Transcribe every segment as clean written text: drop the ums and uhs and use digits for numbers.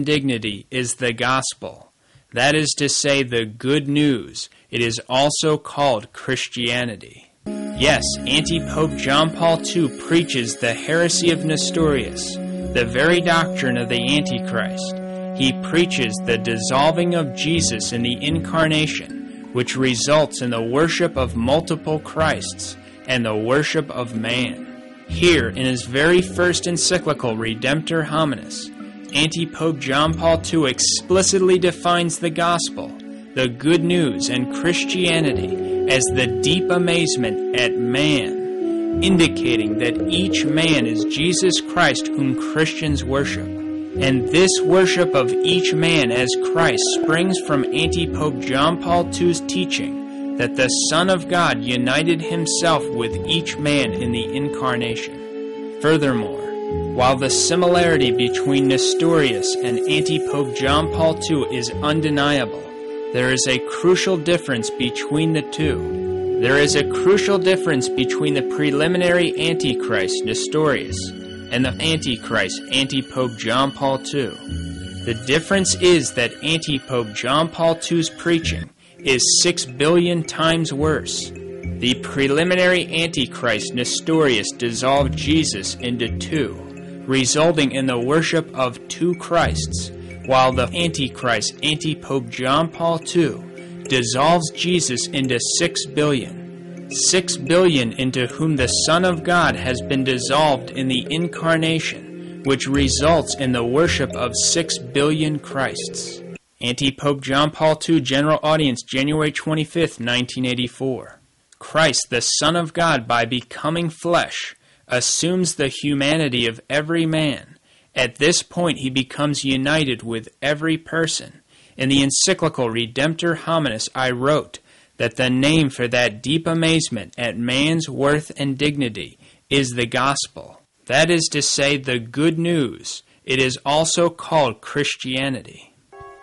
dignity is the gospel. That is to say, the good news. It is also called Christianity. Yes, Anti-Pope John Paul II preaches the heresy of Nestorius, the very doctrine of the Antichrist. He preaches the dissolving of Jesus in the Incarnation, which results in the worship of multiple Christs and the worship of man. Here, in his very first encyclical, Redemptor Hominis, Anti-Pope John Paul II explicitly defines the gospel, the good news, and Christianity as the deep amazement at man, indicating that each man is Jesus Christ whom Christians worship. And this worship of each man as Christ springs from Anti-Pope John Paul II's teaching that the Son of God united himself with each man in the Incarnation. Furthermore, while the similarity between Nestorius and Anti-Pope John Paul II is undeniable, there is a crucial difference between the two. There is a crucial difference between the preliminary Antichrist, Nestorius, and the Antichrist, Anti-Pope John Paul II. The difference is that Anti-Pope John Paul II's preaching is 6 billion times worse. The preliminary Antichrist, Nestorius, dissolved Jesus into two, resulting in the worship of two Christs, while the Antichrist, Anti-Pope John Paul II, dissolves Jesus into 6 billion. 6 billion into whom the Son of God has been dissolved in the Incarnation, which results in the worship of 6 billion Christs. Anti-Pope John Paul II, General Audience, January 25, 1984. Christ, the Son of God, by becoming flesh, assumes the humanity of every man. At this point, he becomes united with every person. In the encyclical Redemptor Hominis, I wrote that the name for that deep amazement at man's worth and dignity is the gospel. That is to say, the good news. It is also called Christianity.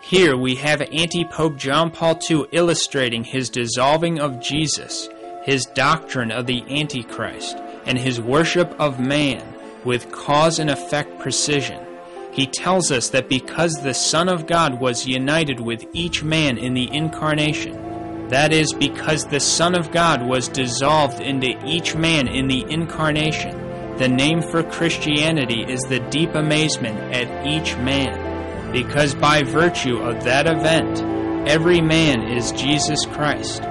Here we have Anti-Pope John Paul II illustrating his dissolving of Jesus, his doctrine of the Antichrist, and his worship of man with cause and effect precision. He tells us that because the Son of God was united with each man in the Incarnation, that is, because the Son of God was dissolved into each man in the Incarnation, the name for Christianity is the deep amazement at each man, because by virtue of that event, every man is Jesus Christ.